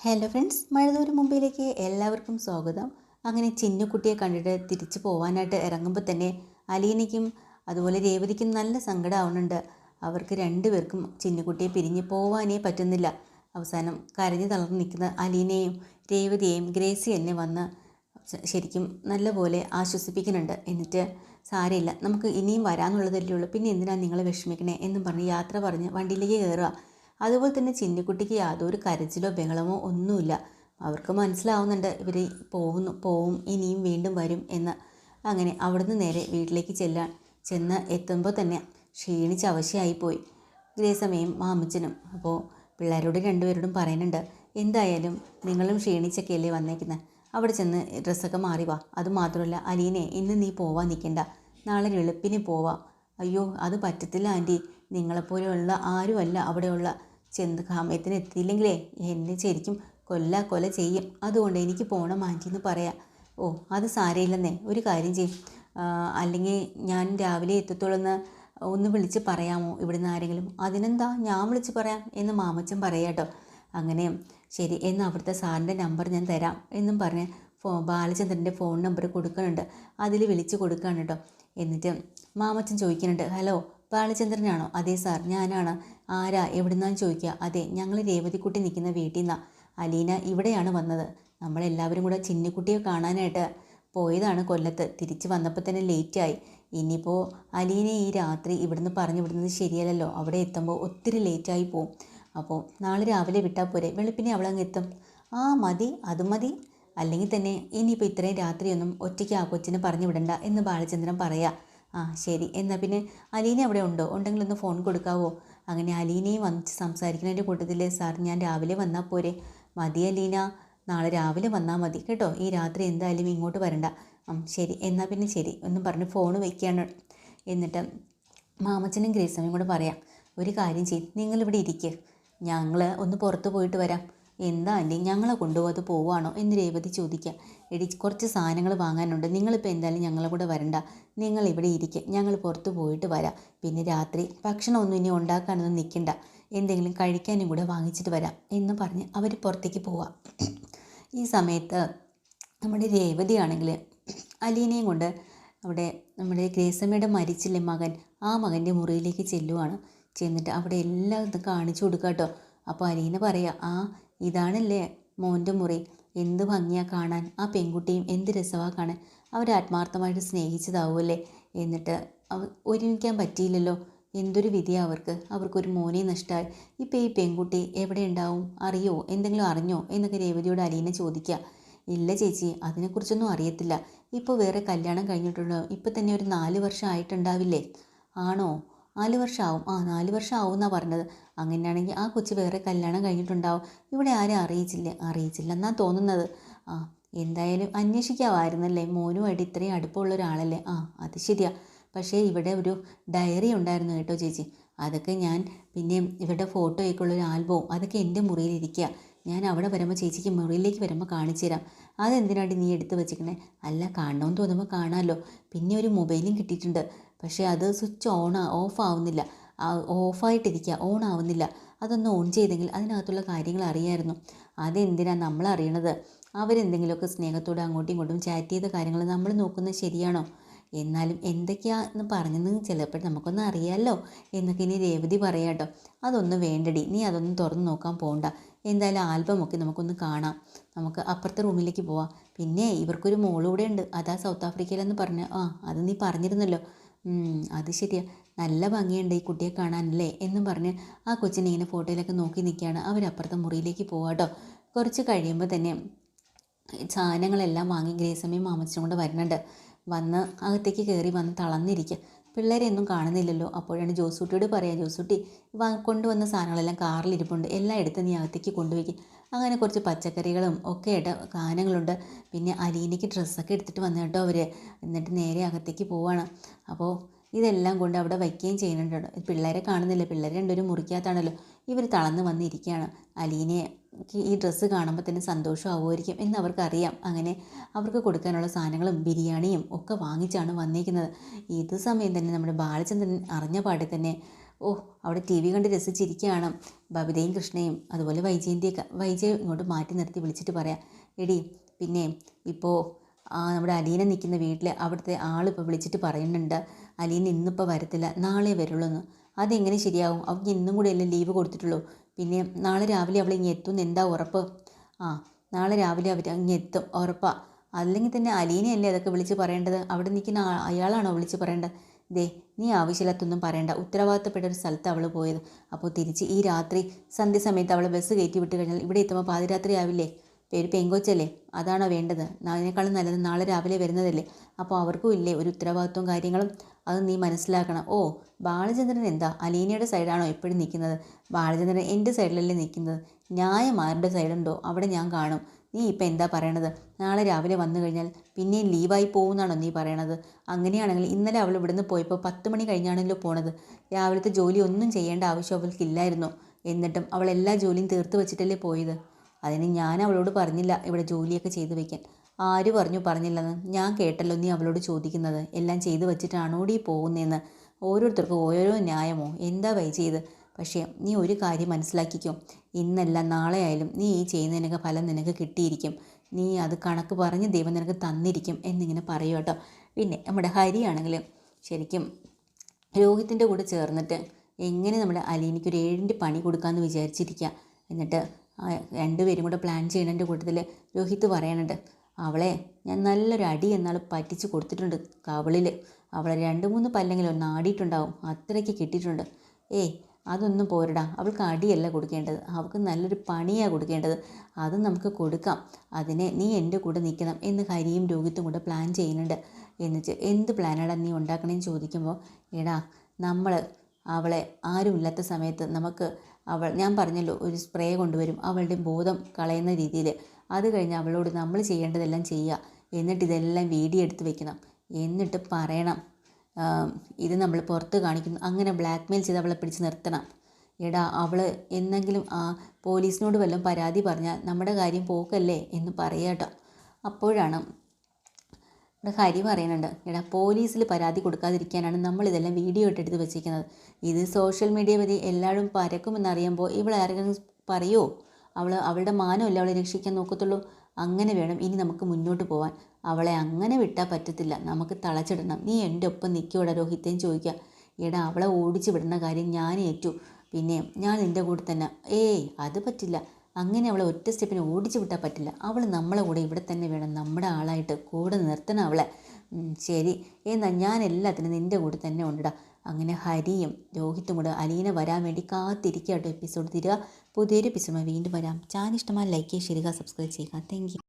Hello friends, മഴതോരും മുമ്പിലേക്ക് എല്ലാവർക്കും സ്വാഗതം. അങ്ങനെ ചിന്നുകുട്ടിയെ കണ്ടിട്ട് തിരിച്ചു പോകാനായിട്ട് ഇറങ്ങുമ്പോൾ തന്നെ അലീനയ്ക്കും അതുപോലെ രേവതിക്കും നല്ല സങ്കടമാവുന്നുണ്ട്. അവർക്ക് രണ്ടുപേർക്കും ചിന്നുകുട്ടിയെ പിരിഞ്ഞ് പോവാനേ പറ്റുന്നില്ല. അവസാനം കരഞ്ഞു തളർന്ന് നിൽക്കുന്ന അലീനയും രേവതിയെയും ഗ്രേസി തന്നെ വന്ന് ശരിക്കും നല്ലപോലെ ആശ്വസിപ്പിക്കുന്നുണ്ട്. എന്നിട്ട് സാരമില്ല, നമുക്ക് ഇനിയും വരാമെന്നുള്ളതല്ലേ ഉള്ളൂ, പിന്നെ എന്തിനാണ് നിങ്ങൾ വിഷമിക്കണേ എന്നും പറഞ്ഞ് യാത്ര പറഞ്ഞ് വണ്ടിയിലേക്ക് കയറുക. അതുപോലെ തന്നെ ചിന്നുകുട്ടിക്ക് യാതൊരു കരച്ചിലോ ബഹളമോ ഒന്നുമില്ല. അവർക്ക് മനസ്സിലാവുന്നുണ്ട് ഇവർ പോവും, ഇനിയും വീണ്ടും വരും എന്ന്. അങ്ങനെ അവിടുന്ന് നേരെ വീട്ടിലേക്ക് ചെന്ന് എത്തുമ്പോൾ തന്നെ ക്ഷീണിച്ച് അവശയായിപ്പോയി ഗ്രേസമ്മയും മാമച്ചനും. അപ്പോൾ പിള്ളേരോട് രണ്ടുപേരോടും പറയുന്നുണ്ട്, എന്തായാലും നിങ്ങളും ക്ഷീണിച്ചൊക്കെയല്ലേ വന്നേക്കുന്നത്, അവിടെ ചെന്ന് ഡ്രസ്സൊക്കെ മാറി വാ. അതുമാത്രമല്ല അലീനെ, ഇന്ന് നീ പോവാൻ നിൽക്കണ്ട, നാളെ വെളുപ്പിന് പോവാം. അയ്യോ അത് പറ്റത്തില്ല ആൻറ്റി, നിങ്ങളെപ്പോലെയുള്ള ആരുമല്ല അവിടെയുള്ള, സമയത്തിന് എത്തിയില്ലെങ്കിലേ എന്നെ ശരിക്കും കൊല ചെയ്യും, അതുകൊണ്ട് എനിക്ക് പോകണം ആൻറ്റി എന്ന് പറയാം. ഓ അത് സാരമില്ലെന്നേ, ഒരു കാര്യം ചെയ്യും, അല്ലെങ്കിൽ ഞാൻ രാവിലെ എത്തത്തുള്ളൂന്ന് ഒന്ന് വിളിച്ച് പറയാമോ ഇവിടുന്ന് ആരെങ്കിലും? അതിനെന്താ, ഞാൻ വിളിച്ച് പറയാം എന്ന് മാമച്ചൻ പറയാട്ടോ. അങ്ങനെ ശരി എന്നാൽ അവിടുത്തെ സാറിൻ്റെ നമ്പർ ഞാൻ തരാം എന്നും പറഞ്ഞ് ബാലചന്ദ്രൻ്റെ ഫോൺ നമ്പർ കൊടുക്കുന്നുണ്ട്. അതിൽ വിളിച്ച് കൊടുക്കുകയാണ് കേട്ടോ. എന്നിട്ട് മാമച്ചൻ ചോദിക്കുന്നുണ്ട്, ഹലോ ബാലചന്ദ്രനാണോ? അതെ സാർ ഞാനാണ്. ആരാ, എവിടുന്നാന്ന് ചോദിക്കുക. അതെ, ഞങ്ങൾ രേവതിക്കുട്ടി നിൽക്കുന്ന വീട്ടിൽ നിന്നാണ്. അലീന ഇവിടെയാണ് വന്നത്. നമ്മളെല്ലാവരും കൂടെ ചിന്നുകുട്ടിയെ കാണാനായിട്ട് പോയതാണ് കൊല്ലത്ത്. തിരിച്ച് വന്നപ്പോൾ തന്നെ ലേറ്റായി. ഇനിയിപ്പോൾ അലീനെ ഈ രാത്രി ഇവിടുന്ന് പറഞ്ഞു വിടുന്നത് ശരിയല്ലല്ലോ, അവിടെ എത്തുമ്പോൾ ഒത്തിരി ലേറ്റായി പോവും. അപ്പോൾ നാളെ രാവിലെ വിട്ടാൽ പോരെ, വെളുപ്പിനെ അവളങ്ങ് എത്തും. ആ മതി, അത് മതി. അല്ലെങ്കിൽ തന്നെ ഇനിയിപ്പോൾ ഇത്രയും രാത്രിയൊന്നും ഒറ്റയ്ക്ക് ആ കൊച്ചിനെ പറഞ്ഞു വിടണ്ട എന്ന് ബാലചന്ദ്രൻ പറയാം. ആ ശരി, എന്നാൽ പിന്നെ അലീന അവിടെ ഉണ്ടെങ്കിൽ ഒന്ന് ഫോൺ കൊടുക്കാവോ? അങ്ങനെ അലീനയും വന്ന് സംസാരിക്കുന്നതിൻ്റെ കൂട്ടത്തിൽ, സാർ ഞാൻ രാവിലെ വന്നാൽ പോരെ? മതി അലീന, നാളെ രാവിലെ വന്നാൽ മതി കേട്ടോ, ഈ രാത്രി എന്തായാലും ഇങ്ങോട്ട് വരണ്ട. ശരി എന്നാൽ പിന്നെ ശരി എന്നും പറഞ്ഞ് ഫോൺ വയ്ക്കുകയാണ്. എന്നിട്ട് മാമച്ചനും ഗ്രേസമ്മയും കൂടെ പറയാം, ഒരു കാര്യം ചെയ്യും, നിങ്ങളിവിടെ ഇരിക്കുക, ഞങ്ങൾ ഒന്ന് പുറത്ത് പോയിട്ട് വരാം. എന്താ ആൻറ്റി, ഞങ്ങളെ കൊണ്ടുപോകാതെ പോവുകയാണോ എന്ന് രേവതി ചോദിക്കുക. എടി കുറച്ച് സാധനങ്ങൾ വാങ്ങാനുണ്ട്, നിങ്ങളിപ്പോൾ എന്തായാലും ഞങ്ങളെ കൂടെ വരണ്ട, നിങ്ങൾ ഇവിടെ ഇരിക്കുക, ഞങ്ങൾ പുറത്ത് പോയിട്ട് വരാം. പിന്നെ രാത്രി ഭക്ഷണമൊന്നും ഇനി ഉണ്ടാക്കാനൊന്നും നിൽക്കണ്ട, എന്തെങ്കിലും കഴിക്കാനും കൂടെ വാങ്ങിച്ചിട്ട് വരാം എന്ന് പറഞ്ഞ് അവർ പുറത്തേക്ക് പോവാം. ഈ സമയത്ത് നമ്മുടെ രേവതിയാണെങ്കിൽ അലീനയും കൊണ്ട് അവിടെ നമ്മുടെ ഗ്രേസമ്മയുടെ മരിച്ചില്ലേ മകൻ, ആ മകൻ്റെ മുറിയിലേക്ക് ചെല്ലുവാണ്. ചെന്നിട്ട് അവിടെ എല്ലാം ഇത് കാണിച്ചു കൊടുക്കുക കേട്ടോ. അപ്പോൾ അലീന പറയാം, ആ ഇതാണല്ലേ മോൻ്റെ മുറി, എന്ത് ഭംഗിയാണ് കാണാൻ, ആ പെൺകുട്ടിയും എന്ത് രസമാണ് കാണാൻ, അവർ ആത്മാർത്ഥമായിട്ട് സ്നേഹിച്ചതാവുമല്ലേ. എന്നിട്ട് ഒരുമിക്കാൻ പറ്റിയില്ലല്ലോ, എന്തൊരു വിധിയാണ് അവർക്കൊരു മോനെ നഷ്ടമായി. ഇപ്പോൾ ഈ പെൺകുട്ടി എവിടെ ഉണ്ടാവും, അറിയോ, എന്തെങ്കിലും അറിഞ്ഞോ എന്നൊക്കെ രേവതിയോട് അലീന ചോദിക്കുക. ഇല്ല ചേച്ചി, അതിനെക്കുറിച്ചൊന്നും അറിയത്തില്ല. ഇപ്പോൾ വേറെ കല്യാണം കഴിഞ്ഞിട്ടുണ്ടോ, ഇപ്പോൾ തന്നെ ഒരു 4 വർഷം ആയിട്ടുണ്ടാവില്ലേ? ആണോ, 4 വർഷം ആവും. 4 വർഷം ആവും എന്നാണ് പറഞ്ഞത്. അങ്ങനെയാണെങ്കിൽ ആ കൊച്ച് വേറെ കല്യാണം കഴിഞ്ഞിട്ടുണ്ടാവും, ഇവിടെ ആരും അറിയിച്ചില്ലെന്നാണ് തോന്നുന്നത്. ആ എന്തായാലും അന്വേഷിക്കാമായിരുന്നല്ലേ, മോനുമായിട്ട് ഇത്രയും അടുപ്പമുള്ള ഒരാളല്ലേ. അത് ശരിയാ, പക്ഷേ ഇവിടെ ഒരു ഡയറി ഉണ്ടായിരുന്നു കേട്ടോ ചേച്ചി, അതൊക്കെ ഞാൻ പിന്നെ ഇവരുടെ ഫോട്ടോയൊക്കെയുള്ള ഒരു ആൽബവും അതൊക്കെ എൻ്റെ മുറിയിലിരിക്കുക, ഞാൻ അവിടെ വരുമ്പോൾ ചേച്ചിക്ക് മുറിയിലേക്ക് വരുമ്പോൾ കാണിച്ചു തരാം. അതെന്തിനാണ് നീ എടുത്ത് വെച്ചിരിക്കണേ? അല്ല, കാണണമെന്ന് തോന്നുമ്പോൾ കാണാമല്ലോ. പിന്നെ ഒരു മൊബൈലും കിട്ടിയിട്ടുണ്ട്, പക്ഷേ അത് സ്വിച്ച് ഓഫ് ആവുന്നില്ല, ഓഫായിട്ടിരിക്കുക, ഓൺ ആവുന്നില്ല. അതൊന്ന് ഓൺ ചെയ്തെങ്കിൽ അതിനകത്തുള്ള കാര്യങ്ങൾ അറിയാമായിരുന്നു. അതെന്തിനാണ് നമ്മൾ അറിയണത്? അവരെന്തെങ്കിലുമൊക്കെ സ്നേഹത്തോടെ അങ്ങോട്ടും ഇങ്ങോട്ടും ചാറ്റ് ചെയ്ത കാര്യങ്ങൾ നമ്മൾ നോക്കുന്നത് ശരിയാണോ? എന്നാലും എന്തൊക്കെയാണെന്ന് പറഞ്ഞെന്ന് ചിലപ്പോൾ നമുക്കൊന്നും അറിയാമല്ലോ എന്നൊക്കെ ഇനി രേവതി പറയാം കേട്ടോ. അതൊന്നും വേണ്ടടി, നീ അതൊന്നും തുറന്ന് നോക്കാൻ പോകണ്ട, എന്തായാലും ആൽബമൊക്കെ നമുക്കൊന്ന് കാണാം, നമുക്ക് അപ്പുറത്തെ റൂമിലേക്ക് പോവാം. പിന്നെ ഇവർക്കൊരു മോളൂടെ ഉണ്ട്, അതാ സൗത്ത് ആഫ്രിക്കയിലെന്ന് പറഞ്ഞു. അത് നീ പറഞ്ഞിരുന്നല്ലോ. അത് ശരിയാ, നല്ല ഭംഗിയുണ്ട് ഈ കുട്ടിയെ കാണാനല്ലേ എന്നും പറഞ്ഞ് ആ കൊച്ചിനെ ഇങ്ങനെ ഫോട്ടോയിലൊക്കെ നോക്കി നിൽക്കുകയാണ്. അവരപ്പുറത്തെ മുറിയിലേക്ക് പോവാട്ടോ. കുറച്ച് കഴിയുമ്പോൾ തന്നെ സാധനങ്ങളെല്ലാം വാങ്ങി ഗ്രേസമ്മയും മാമച്ചനും കൊണ്ട് വരുന്നുണ്ട്. വന്ന് അകത്തേക്ക് കയറി വന്ന് തളർന്നിരിക്കുക. പിള്ളേരെ ഒന്നും കാണുന്നില്ലല്ലോ. അപ്പോഴാണ് ജോസൂട്ടിയോട് പറയാം, ജോസൂട്ടി കൊണ്ടുവന്ന സാധനങ്ങളെല്ലാം കാറിലിരിപ്പുണ്ട്, എല്ലാം എടുത്ത് നീ അകത്തേക്ക് കൊണ്ടുപോയി. അങ്ങനെ കുറച്ച് പച്ചക്കറികളും ഒക്കെ ആയിട്ട് സാധനങ്ങളുണ്ട്. പിന്നെ അലീനയ്ക്ക് ഡ്രസ്സൊക്കെ എടുത്തിട്ട് വന്നു കേട്ടോ അവർ. എന്നിട്ട് നേരെ അകത്തേക്ക് പോവാണ്. അപ്പോൾ ഇതെല്ലാം കൊണ്ട് അവിടെ വയ്ക്കുകയും ചെയ്യുന്നുണ്ട്. പിള്ളേരെ കാണുന്നില്ല, പിള്ളേർ രണ്ടുപേരും മുറിക്കകത്താണല്ലോ. ഇവർ തളർന്ന് വന്നിരിക്കുകയാണ്. അലീനയെ ഈ ഡ്രസ്സ് കാണുമ്പോൾ തന്നെ സന്തോഷമാവുമായിരിക്കും എന്ന് അവർക്കറിയാം. അങ്ങനെ അവർക്ക് കൊടുക്കാനുള്ള സാധനങ്ങളും ബിരിയാണിയും ഒക്കെ വാങ്ങിച്ചാണ് വന്നിരിക്കുന്നത്. ഇത് സമയം തന്നെ നമ്മുടെ ബാലചന്ദ്രൻ അറിഞ്ഞ പാടെ തന്നെ ഓ അവിടെ ടി വി കണ്ട് രസിച്ചിരിക്കുകയാണ് ബബിതയും കൃഷ്ണയും അതുപോലെ വൈജയന്തിയൊക്കെ. വൈജയ് ഇങ്ങോട്ട് മാറ്റി നിർത്തി വിളിച്ചിട്ട് പറയാം, എടി പിന്നെ ഇപ്പോൾ നമ്മുടെ അലീന നിൽക്കുന്ന വീട്ടിൽ അവിടുത്തെ ആളിപ്പോൾ വിളിച്ചിട്ട് പറയുന്നുണ്ട് അലീന ഇന്നിപ്പോൾ വരത്തില്ല, നാളെ വരുള്ളൂ എന്ന്. അതെങ്ങനെ ശരിയാവും? അവൾക്ക് ഇന്നും കൂടെ അല്ലേ ലീവ് കൊടുത്തിട്ടുള്ളൂ. പിന്നെ നാളെ രാവിലെ അവൾ ഇങ്ങനെ എത്തുമെന്ന് എന്താ ഉറപ്പ്? ആ നാളെ രാവിലെ അവർ അങ്ങ് എത്തും ഉറപ്പാ. അല്ലെങ്കിൽ തന്നെ അലീനയല്ലേ അതൊക്കെ വിളിച്ച് പറയേണ്ടത്? അവിടെ നിൽക്കുന്ന അയാളാണോ വിളിച്ച് പറയേണ്ടത്? ദേ നീ ആവശ്യമില്ലാത്തൊന്നും പറയണ്ട. ഉത്തരവാദിത്തപ്പെട്ട ഒരു സ്ഥലത്ത് അവൾ പോയത്. അപ്പോൾ തിരിച്ച് ഈ രാത്രി സന്ധ്യ സമയത്ത് അവളെ ബസ് കയറ്റി വിട്ട് കഴിഞ്ഞാൽ ഇവിടെ എത്തുമ്പോൾ പാതിരാത്രി ആവില്ലേ? പേര് പെങ്കൊച്ചല്ലേ? അതാണോ വേണ്ടത്? അതിനേക്കാളും നല്ലത് നാളെ രാവിലെ വരുന്നതല്ലേ? അപ്പോൾ അവർക്കും ഇല്ലേ ഒരു ഉത്തരവാദിത്വവും കാര്യങ്ങളും? അത് നീ മനസ്സിലാക്കണം. ഓ ബാലചന്ദ്രൻ എന്താ അലീനയുടെ സൈഡാണോ എപ്പോഴും നിൽക്കുന്നത്? ബാലചന്ദ്രൻ എൻ്റെ സൈഡിലല്ലേ നിൽക്കുന്നത്. ന്യായം ആരുടെ സൈഡുണ്ടോ അവിടെ ഞാൻ കാണും. നീ ഇപ്പം എന്താ പറയണത്? നാളെ രാവിലെ വന്നു കഴിഞ്ഞാൽ പിന്നെയും ലീവായി പോകുമെന്നാണോ നീ പറയണത്? അങ്ങനെയാണെങ്കിൽ ഇന്നലെ അവൾ ഇവിടുന്ന് പോയപ്പോൾ 10 മണി കഴിഞ്ഞാണല്ലോ പോണത്. രാവിലത്തെ ജോലി ഒന്നും ചെയ്യേണ്ട ആവശ്യം അവൾക്കില്ലായിരുന്നു. എന്നിട്ടും അവൾ എല്ലാ ജോലിയും തീർത്ത് വെച്ചിട്ടല്ലേ പോയത്. അതിന് ഞാൻ അവളോട് പറഞ്ഞില്ല ഇവിടെ ജോലിയൊക്കെ ചെയ്തു വെക്കാൻ. ആര് പറഞ്ഞു പറഞ്ഞില്ലെന്ന്? ഞാൻ കേട്ടല്ലോ നീ അവളോട് ചോദിക്കുന്നത്. എല്ലാം ചെയ്തു വെച്ചിട്ടാണോടി പോകുന്നതെന്ന്. ഓരോരുത്തർക്കും ഓരോ ന്യായമോ? എന്താ ചെയ്ത്? പക്ഷേ നീ ഒരു കാര്യം മനസ്സിലാക്കിക്കോ, ഇന്നല്ല നാളെ ആയാലും നീ ഈ ചെയ്യുന്നതിനൊക്കെ ഫലം നിനക്ക് കിട്ടിയിരിക്കും. നീ അത് കണക്ക് പറഞ്ഞ് ദൈവം നിനക്ക് തന്നിരിക്കും എന്നിങ്ങനെ പറയൂ കേട്ടോ. പിന്നെ നമ്മുടെ ഹരിയാണെങ്കിൽ ശരിക്കും രോഹിത്തിൻ്റെ കൂടെ ചേർന്നിട്ട് എങ്ങനെ നമ്മുടെ അലീനയ്ക്കൊരു 7 പണി കൊടുക്കാമെന്ന് വിചാരിച്ചിരിക്കുക. എന്നിട്ട് രണ്ടുപേരും കൂടെ പ്ലാൻ ചെയ്യുന്നതിൻ്റെ കൂട്ടത്തിൽ രോഹിത്ത് പറയാനുണ്ട്, അവളെ ഞാൻ നല്ലൊരു അടി എന്നാൾ പറ്റിച്ച് കൊടുത്തിട്ടുണ്ട് കവളിൽ. അവളെ 2-3 പല്ലെങ്കിലും ഒന്ന് ആടിയിട്ടുണ്ടാവും, അത്രയ്ക്ക് കിട്ടിയിട്ടുണ്ട്. ഏയ് അതൊന്നും പോരടാ, അവൾക്ക് അടിയല്ല കൊടുക്കേണ്ടത്, അവൾക്ക് നല്ലൊരു പണിയാണ് കൊടുക്കേണ്ടത്. അത് നമുക്ക് കൊടുക്കാം. അതിനെ നീ എൻ്റെ കൂടെ നിൽക്കണം എന്ന് ഹരിയും രോഹിത്തും കൂടെ പ്ലാൻ ചെയ്യുന്നുണ്ട്. എന്നിട്ട് എന്ത് പ്ലാനാടാ നീ ഉണ്ടാക്കണേന്ന് ചോദിക്കുമ്പോൾ, എടാ നമ്മൾ അവളെ ആരുമില്ലാത്ത സമയത്ത് നമുക്ക് ഞാൻ പറഞ്ഞല്ലോ ഒരു സ്പ്രേ കൊണ്ടുവരും അവളുടെ ബോധം കളയുന്ന രീതിയിൽ. അത് കഴിഞ്ഞ് അവളോട് നമ്മൾ ചെയ്യേണ്ടതെല്ലാം ചെയ്യുക. എന്നിട്ട് ഇതെല്ലാം വീഡിയോ എടുത്ത് വെക്കണം. എന്നിട്ട് പറയണം ഇത് നമ്മൾ പുറത്ത് കാണിക്കുന്നു. അങ്ങനെ ബ്ലാക്ക് മെയിൽ ചെയ്ത് അവളെ പിടിച്ച് നിർത്തണം. എടാ അവൾ എന്നെങ്കിലും പോലീസിനോട് വല്ലതും പരാതി പറഞ്ഞാൽ നമ്മുടെ കാര്യം പോക്കല്ലേ എന്ന് പറയാട്ടോ. അപ്പോഴാണ് ഇവിടെ ഹരി പറയുന്നുണ്ട്, എടാ പോലീസിൽ പരാതി കൊടുക്കാതിരിക്കാനാണ് നമ്മളിതെല്ലാം വീഡിയോ ഇട്ടെടുത്ത് വെച്ചിരിക്കുന്നത്. ഇത് സോഷ്യൽ മീഡിയ വഴി എല്ലാവരും പരക്കുമെന്നറിയുമ്പോൾ ഇവൾ ആരെങ്കിലും പറയുമോ? അവളുടെ മാനമല്ലേ അവളെ രക്ഷിക്കാൻ നോക്കത്തുള്ളൂ. അങ്ങനെ വേണം ഇനി നമുക്ക് മുന്നോട്ട് പോകാൻ. അവളെ അങ്ങനെ വിട്ടാൽ പറ്റത്തില്ല, നമുക്ക് തളച്ചിടണം. നീ എൻ്റെ ഒപ്പം നിൽക്കുവോടാ രോഹിത്തേയും ചോദിക്കുക. എടാ അവളെ ഓടിച്ച് വിടുന്ന കാര്യം ഞാൻ ഏറ്റു, പിന്നെ ഞാൻ നിൻ്റെ കൂടെ തന്നെ. ഏയ് അത് പറ്റില്ല, അങ്ങനെ അവളെ ഒറ്റ സ്റ്റെപ്പിന് ഓടിച്ചു വിട്ടാൽ പറ്റില്ല. അവൾ നമ്മളെ കൂടെ ഇവിടെ തന്നെ വേണം, നമ്മുടെ ആളായിട്ട് കൂടെ നിർത്തണം അവളെ. ശരി എന്നാൽ ഞാൻ എല്ലാത്തിനും നിൻ്റെ കൂടെ തന്നെ ഉണ്ടിടാം. അങ്ങനെ ഹരിയും രോഹിത്തും കൂടെ അലീന വരാൻ വേണ്ടി കാത്തിരിക്കുക കേട്ടോ. എപ്പിസോഡ് തീരുക. പുതിയൊരു എപ്പിസോഡ് വീണ്ടും വരാം. ചാനൽ ഇഷ്ടമായി ലൈക്ക് ചെയ്യുക, സബ്സ്ക്രൈബ് ചെയ്യുക. Thank you.